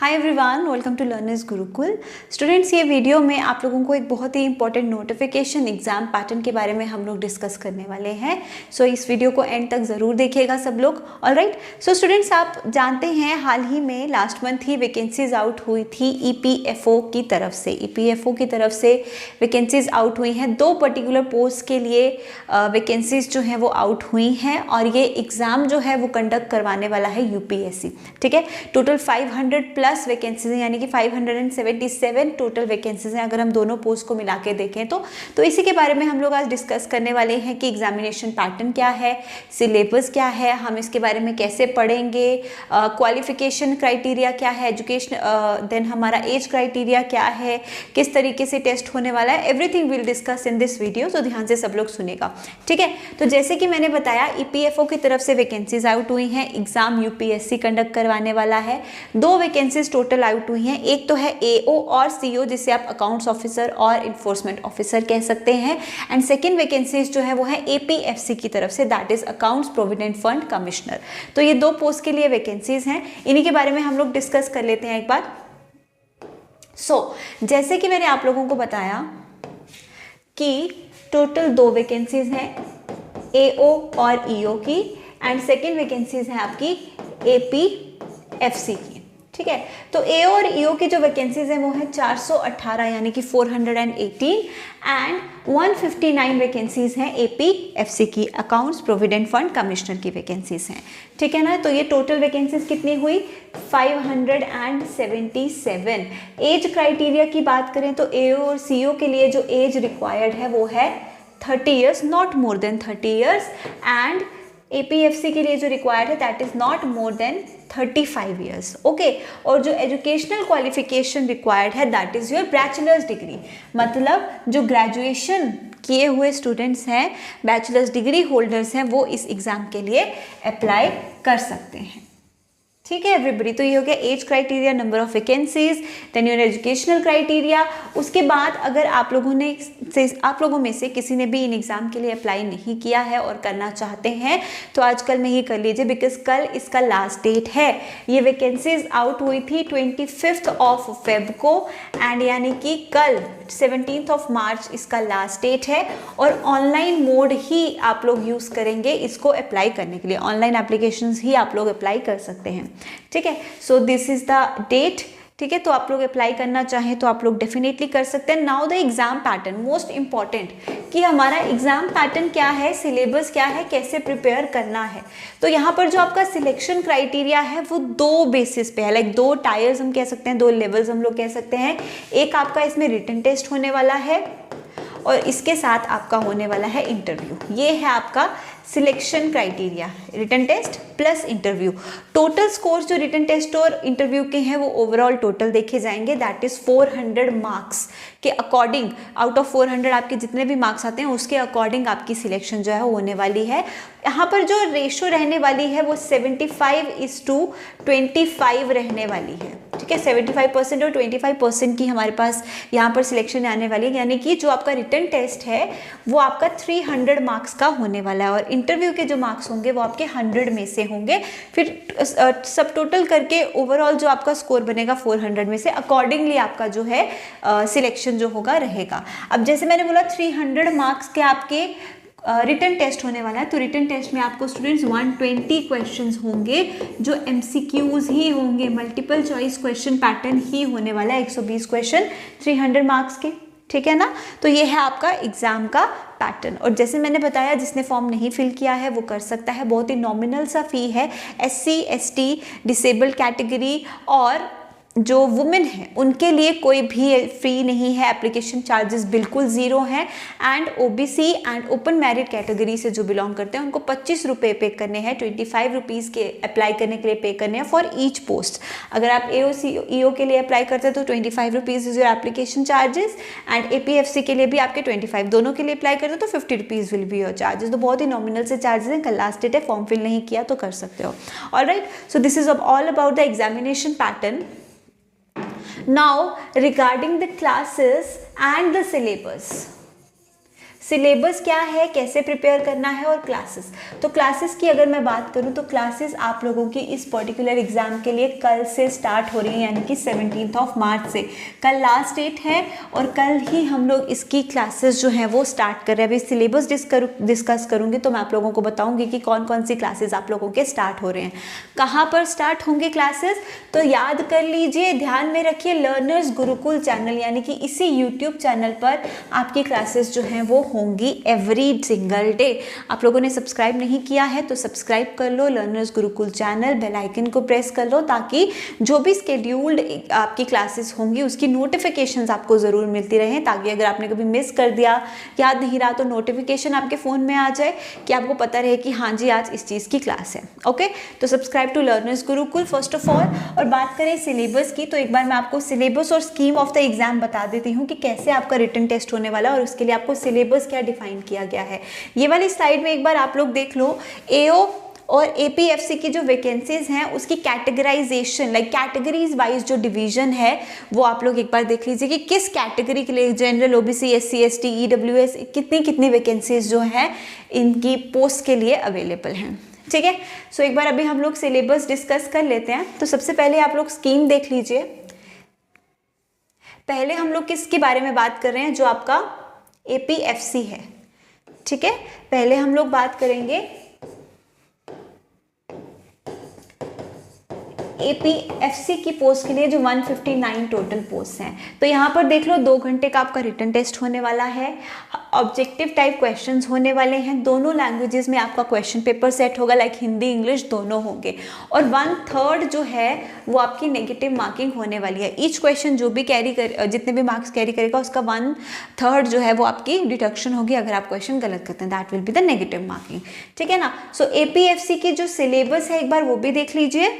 Hi everyone, welcome to Learners Gurukul. Students, ये video में आप लोगों को एक बहुत ही इंपॉर्टेंट नोटिफिकेशन एग्जाम पैटर्न के बारे में हम लोग डिस्कस करने वाले हैं। सो इस वीडियो को एंड तक ज़रूर देखिएगा सब लोग। ऑलराइट, सो स्टूडेंट्स, आप जानते हैं हाल ही में लास्ट मंथ ही वैकेंसीज आउट हुई थी ईपीएफओ की तरफ से। ईपीएफओ की तरफ से वैकेंसीज आउट हुई हैं, दो पर्टिकुलर पोस्ट के लिए वैकेंसीज जो हैं वो आउट हुई हैं और ये एग्ज़ाम जो है वो कंडक्ट करवाने वाला है यूपीएससी। ठीक है, टोटल 500 प्लस वैकेंसीज हैं, यानी कि 577 टोटल वैकेंसीज हैं अगर हम दोनों पोस्ट को मिला के देखें तो इसी के बारे में हम लोग आज डिस्कस करने वाले हैं कि एग्जामिनेशन पैटर्न क्या है, सिलेबस क्या है, हम इसके बारे में कैसे पढ़ेंगे, क्वालिफिकेशन क्राइटेरिया क्या है, एजुकेशन देन हमारा एज क्राइटेरिया क्या है, किस तरीके से टेस्ट होने वाला है, everything will discuss in this video. तो ध्यान से सब लोग सुनेगा। ठीक है, तो जैसे कि मैंने बताया ईपीएफओ की तरफ से वैकेंसीज आउट हुई हैं, एग्जाम यूपीएससी कंडक्ट करवाने वाला है। दो वैकेंसीज टोटल आउट हुई हैं, एक तो है एओ और सीओ जिसे आप अकाउंट्स ऑफिसर और इन्फोर्समेंट ऑफिसर कह सकते हैं, एंड सेकेंड वैकेंसीज जो है वो है एपीएफसी की तरफ से, that is accounts provident fund commissioner. तो ये दो पोस्ट के लिए वैकेंसीज हैं, इन्हीं के बारे में हम लोग डिस्कस कर लेते हैं एक बार। जैसे कि मैंने आप लोगों को बताया कि टोटल दो वैकेंसीज हैं एओ और ईओ की, एंड सेकेंड वैकेंसीज है आपकी एपीएफसी की। ठीक है, तो एओ और ईओ की जो वैकेंसीज हैं वो है 418 यानी कि 418 एंड 159 वैकेंसीज हैं एपीएफसी की, अकाउंट्स प्रोविडेंट फंड कमिश्नर की वैकेंसीज हैं। ठीक है ना, तो ये टोटल वैकेंसीज कितनी हुई 577। एज क्राइटेरिया की बात करें तो एओ और सीओ के लिए जो एज रिक्वायर्ड है वो है 30 years, not more than 30 years, and APFC के लिए जो रिक्वायर्ड है that is not more than 35 years. Okay, और जो एजुकेशनल क्वालिफिकेशन रिक्वायर्ड है that is your bachelors degree, मतलब जो ग्रेजुएशन किए हुए स्टूडेंट्स हैं, बैचलर्स डिग्री होल्डर्स हैं, वो इस एग्जाम के लिए अप्लाई कर सकते हैं। ठीक है एवरीबडी, तो ये हो गया age criteria, number of vacancies, then your educational criteria. उसके बाद अगर आप लोगों में से किसी ने भी इन एग्ज़ाम के लिए अप्लाई नहीं किया है और करना चाहते हैं तो आज कल में ही कर लीजिए, बिकॉज कल इसका लास्ट डेट है। ये वैकेंसीज आउट हुई थी 25 ऑफ फेब को, एंड यानी कि कल 17 ऑफ मार्च इसका लास्ट डेट है, और ऑनलाइन मोड ही आप लोग यूज़ करेंगे इसको अप्लाई करने के लिए, ऑनलाइन एप्लीकेशंस ही आप लोग अप्लाई कर सकते हैं। ठीक है, so this is the date. ठीक है, तो आप लोग अप्लाई करना चाहें तो आप लोग डेफिनेटली कर सकते हैं। Now the exam pattern, most important कि हमारा एग्जाम पैटर्न क्या है, सिलेबस क्या है, कैसे प्रिपेयर करना है। तो यहाँ पर जो आपका सिलेक्शन क्राइटेरिया है वो दो बेसिस पे है, लाइक दो टायर्स हम कह सकते हैं, दो लेवल्स हम लोग कह सकते हैं। एक आपका इसमें रिटन टेस्ट होने वाला है और इसके साथ आपका होने वाला है इंटरव्यू। ये है आपका selection criteria, written test plus interview. Total scores जो रिटन टेस्ट और इंटरव्यू के हैं वो ओवरऑल टोटल देखे जाएंगे, दैट इज 400 मार्क्स के अकॉर्डिंग, आउट ऑफ 400 आपके जितने भी मार्क्स आते हैं उसके अकॉर्डिंग आपकी सिलेक्शन जो है होने वाली है। यहाँ पर जो रेशो रहने वाली है वो 75:25 रहने वाली है। ठीक है, 75% और 25% की हमारे पास यहाँ पर सिलेक्शन आने वाली है, यानी कि जो आपका रिटन टेस्ट है वो आपका 300 मार्क्स का होने वाला है, और इंटरव्यू के जो मार्क्स होंगे वो आपके 100 में से होंगे। फिर सब टोटल करके ओवरऑल जो आपका स्कोर बनेगा 400 में से, अकॉर्डिंगली आपका जो है सिलेक्शन जो होगा रहेगा। अब जैसे मैंने बोला 300 मार्क्स के आपके रिटन टेस्ट होने वाला है, तो रिटन टेस्ट में आपको स्टूडेंट्स 120 क्वेश्चंस होंगे जो एमसीक्यूज ही होंगे, मल्टीपल चॉइस क्वेश्चन पैटर्न ही होने वाला है, 120 क्वेश्चन 300 मार्क्स के। ठीक है ना, तो ये है आपका एग्जाम का पैटर्न। और जैसे मैंने बताया जिसने फॉर्म नहीं फिल किया है वो कर सकता है, बहुत ही नॉमिनल सा फी है। एससी, एसटी, डिसेबल्ड कैटेगरी और जो वुमेन है उनके लिए कोई भी फ्री नहीं है, एप्लीकेशन चार्जेस बिल्कुल ज़ीरो हैं, and OBC and open merit category से जो बिलोंग करते हैं उनको 25 रुपये पे करने हैं, 25 रुपीज़ के अप्लाई करने के लिए पे करने हैं फॉर ईच पोस्ट। अगर आप ईओ के लिए अप्लाई करते हैं तो 25 rupees is your application charges, and APFC के लिए भी आपके 25, दोनों के लिए अप्लाई करते हो तो 50 rupees will be your charges. तो बहुत ही नॉमिनल से चार्जेस हैं, कल लास्ट डेट है, फॉर्म फिल नहीं किया तो कर सकते हो। Alright, so this is all about the examination pattern. Now regarding the classes and the syllabus. Syllabus क्या है, कैसे प्रिपेयर करना है और क्लासेस। तो क्लासेस की अगर मैं बात करूं तो क्लासेस आप लोगों की इस पर्टिकुलर एग्जाम के लिए कल से स्टार्ट हो रही है, यानी कि 17 मार्च से। कल लास्ट डेट है और कल ही हम लोग इसकी क्लासेस जो हैं वो स्टार्ट कर रहे हैं। अभी सिलेबस डिस्कस करूंगी तो मैं आप लोगों को बताऊंगी कि कौन कौन सी क्लासेस आप लोगों के स्टार्ट हो रहे हैं, कहाँ पर स्टार्ट होंगे क्लासेस। तो याद कर लीजिए, ध्यान में रखिए, लर्नर्स गुरुकुल चैनल यानी कि इसी यूट्यूब चैनल पर आपकी क्लासेस जो हैं वो होंगी एवरी सिंगल डे। आप लोगों ने सब्सक्राइब नहीं किया है तो सब्सक्राइब कर लो learners Gurukul channel, bell icon को प्रेस कर लो ताकि जो भी स्केड्यूल्ड आपकी क्लासेस होंगी उसकी नोटिफिकेशंस आपको ज़रूर मिलती रहें, ताकि अगर आपने कभी मिस कर दिया, याद नहीं रहा, तो नोटिफिकेशन आपके फ़ोन में आ जाए कि आपको पता रहे कि हाँ जी आज इस चीज़ की क्लास है। ओके, तो subscribe to Learners Gurukul first of all. और बात करें सिलेबस की तो एक बार मैं आपको सिलेबस और स्कीम ऑफ द एग्जाम बता देती हूँ कि कैसे आपका रिटन टेस्ट होने वाला है और उसके लिए आपको सिलेबस क्या डिफाइन किया गया है। ये वाली स्लाइड में एक बार आप लोग देख लो, एओ और एपीएफसी की जो वैकेंसीज हैं उसकी कैटेगराइजेशन, लाइक कैटेगरीज वाइज जो डिवीजन है वो आप लोग एक बार देख लीजिए कि किस कैटेगरी के लिए, general, OBC, SC, ST, EWS, कितनी कितनी वैकेंसीज जो हैं इनकी पोस्ट के लिए अवेलेबल हैं। ठीक है, सो एक बार अभी हम लोग सिलेबस डिस्कस कर लेते हैं। तो सबसे पहले आप लोग स्कीम देख लीजिए। पहले हम लोग किसके बारे में बात कर रहे हैं, जो आपका एपीएफसी है। ठीक है, पहले हम लोग बात करेंगे एपीएफसी की पोस्ट के लिए जो 159 टोटल पोस्ट हैं। तो यहाँ पर देख लो 2 घंटे का आपका रिटन टेस्ट होने वाला है, ऑब्जेक्टिव टाइप क्वेश्चंस होने वाले हैं, दोनों लैंग्वेजेस में आपका क्वेश्चन पेपर सेट होगा, लाइक हिंदी इंग्लिश दोनों होंगे। और 1/3 जो है वो आपकी नेगेटिव मार्किंग होने वाली है। ईच क्वेश्चन जो भी जितने भी मार्क्स कैरी करेगा उसका 1/3 जो है वो आपकी डिडक्शन होगी अगर आप क्वेश्चन गलत करते हैं, that will be the negative marking. ठीक है ना। सो एपीएफसी की जो सिलेबस है एक बार वो भी देख लीजिए।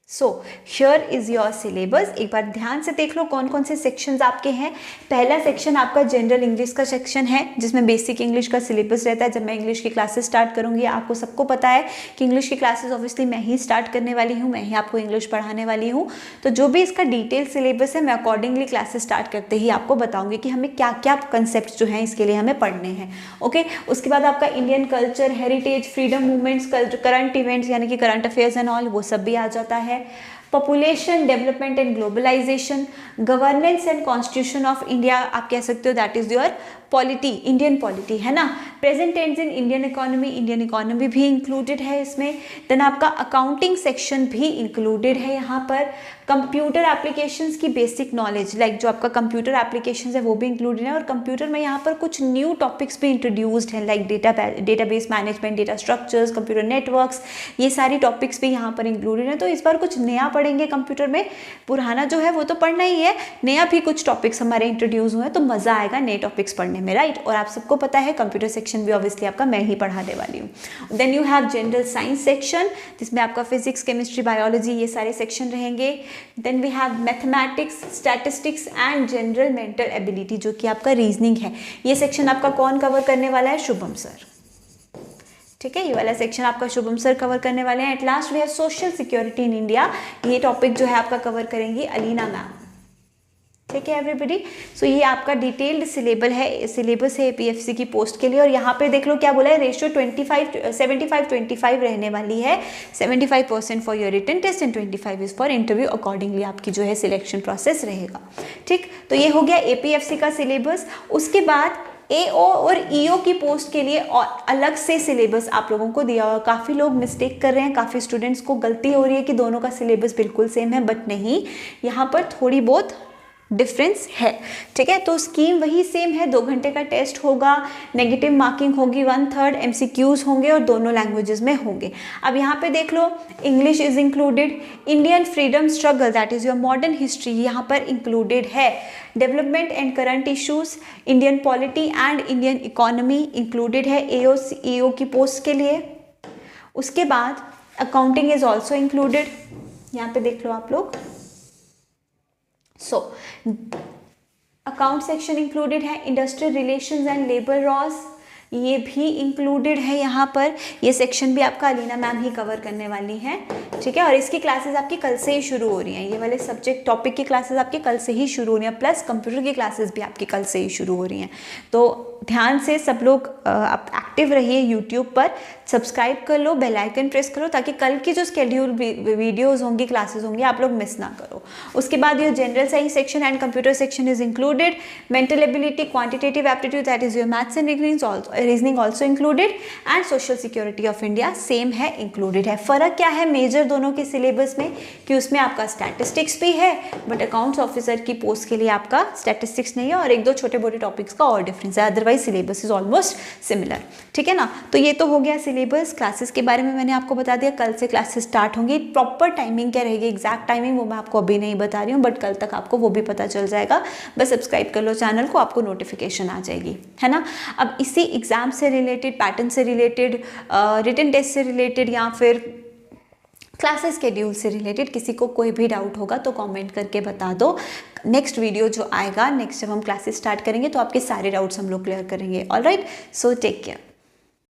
So here is your syllabus. एक बार ध्यान से देख लो कौन कौन से सेक्शंस आपके हैं। पहला सेक्शन आपका जनरल इंग्लिश का सेक्शन है जिसमें बेसिक इंग्लिश का सिलेबस रहता है। जब मैं इंग्लिश की क्लासेस स्टार्ट करूंगी, आपको सबको पता है कि इंग्लिश की क्लासेस ऑब्वियसली मैं ही स्टार्ट करने वाली हूँ, मैं ही आपको इंग्लिश पढ़ाने वाली हूँ। तो जो भी इसका डिटेल सिलेबस है मैं अकॉर्डिंगली क्लासेस स्टार्ट करते ही आपको बताऊंगी कि हमें क्या क्या कंसेप्ट जो हैं इसके लिए हमें पढ़ने हैं। ओके, उसके बाद आपका Indian culture, heritage, freedom movements, current events यानी कि करंट अफेयर्स एंड ऑल, वो सब भी आ जाता है। Population development and globalisation, governance and constitution of India, आप कह सकते हो that is your polity, Indian polity, है ना। Present tense in Indian economy, Indian economy भी इंक्लूडेड है इसमें। देन आपका अकाउंटिंग सेक्शन भी इंक्लूडेड है यहाँ पर। कंप्यूटर एप्लीकेशंस की बेसिक नॉलेज, लाइक जो आपका कंप्यूटर एप्लीकेशंस है वो भी इंक्लूडेड है। और कंप्यूटर में यहाँ पर कुछ न्यू टॉपिक्स भी इंट्रोड्यूस्ड हैं, like database management, data structures, computer networks, ये सारी टॉपिक्स भी यहाँ पर इंक्लूडेड हैं। तो इस बार कुछ नया पढ़ेंगे कंप्यूटर में, पुराना जो है वो तो पढ़ना ही है, नया भी कुछ टॉपिक्स हमारे इंट्रोड्यूस हुए हैं, तो मज़ा आएगा नए टॉपिक्स पढ़ने में, राइट। और आप सबको पता है कंप्यूटर सेक्शन भी ऑब्वियसली आपका मैं ही पढ़ाने वाली हूँ। Then you have general science section जिसमें आपका फिजिक्स, केमिस्ट्री, बायोलॉजी ये सारे सेक्शन रहेंगे। Then we have mathematics, statistics and general mental ability जो कि आपका रीजनिंग है। ये सेक्शन आपका कौन कवर करने वाला है? शुभम सर। ठीक है, ये वाला सेक्शन आपका शुभम सर कवर करने वाले हैं। At last we have social security in India, ये टॉपिक जो है आपका कवर करेंगी अलीना मैम। ठीक है एवरीबडी, सो ये आपका डिटेल्ड सिलेबस है एपीएफसी की पोस्ट के लिए। और यहाँ पे देख लो क्या बोला है, रेशियो 75-25 रहने वाली है। 75% for your written test and 25 is for interview. Accordingly आपकी जो है सिलेक्शन प्रोसेस रहेगा। ठीक, तो ये हो गया एपीएफसी का सिलेबस। उसके बाद एओ और ईओ की पोस्ट के लिए और अलग से सिलेबस आप लोगों को दिया हुआ। काफ़ी लोग मिस्टेक कर रहे हैं, काफ़ी स्टूडेंट्स को गलती हो रही है कि दोनों का सिलेबस बिल्कुल सेम है, बट नहीं, यहाँ पर थोड़ी बहुत डिफरेंस है। ठीक है, तो स्कीम वही सेम है, 2 घंटे का टेस्ट होगा, नेगेटिव मार्किंग होगी 1/3, एमसीक्यूज होंगे और दोनों लैंग्वेजेस में होंगे। अब यहाँ पे देख लो, English is included, Indian freedom struggle that is your modern history यहाँ पर इंक्लूडेड है, development and current issues, Indian polity and Indian economy included है एओ की पोस्ट के लिए। उसके बाद अकाउंटिंग इज ऑल्सो इंक्लूडेड, यहाँ पे देख लो आप लोग। सो अकाउंट सेक्शन इंक्लूडेड है, industrial relations and labour laws, ये भी इंक्लूडेड है यहाँ पर। ये सेक्शन भी आपका अलीना मैम ही कवर करने वाली हैं, ठीक है। और इसकी क्लासेस आपकी कल से ही शुरू हो रही हैं, ये वाले सब्जेक्ट टॉपिक की क्लासेस आपकी कल से ही शुरू हो रही हैं, प्लस कंप्यूटर की क्लासेस भी आपकी कल से ही शुरू हो रही हैं। तो ध्यान से सब लोग आप एक्टिव रहिए यूट्यूब पर, सब्सक्राइब कर लो, बेल आइकन प्रेस करो, ताकि कल की जो स्केड्यूल वीडियोस होंगी, क्लासेस होंगी, आप लोग मिस ना करो। उसके बाद ये general science section and computer section is included, mental ability, quantitative aptitude that is your maths and reasoning also included, and social security of India same है, इंक्लूडेड है। फ़र्क क्या है मेजर दोनों के सिलेबस में कि उसमें आपका स्टैटिस्टिक्स भी है, बट अकाउंट्स ऑफिसर की पोस्ट के लिए आपका स्टैटिस्टिक्स नहीं है, और एक दो छोटे मोटे टॉपिक्स का और डिफरेंस है, otherwise syllabus is almost similar, ठीक है ना। तो ये तो हो गया सिलेबस। क्लासेस के बारे में मैंने आपको बता दिया, कल से क्लासेस स्टार्ट होंगी। प्रॉपर टाइमिंग क्या रहेगी, एग्जैक्ट टाइमिंग वो मैं आपको अभी नहीं बता रही हूँ, बट कल तक आपको वो भी पता चल जाएगा। बस सब्सक्राइब कर लो चैनल को, आपको नोटिफिकेशन आ जाएगी, है ना। अब इसी एग्जाम से रिलेटेड, पैटर्न से रिलेटेड, रिटन टेस्ट से रिलेटेड, या फिर क्लासेस शेड्यूल से रिलेटेड किसी को कोई भी डाउट होगा तो कमेंट करके बता दो। नेक्स्ट वीडियो जो आएगा, नेक्स्ट जब हम क्लासेस स्टार्ट करेंगे तो आपके सारे डाउट्स हम लोग क्लियर करेंगे। Alright, so take care.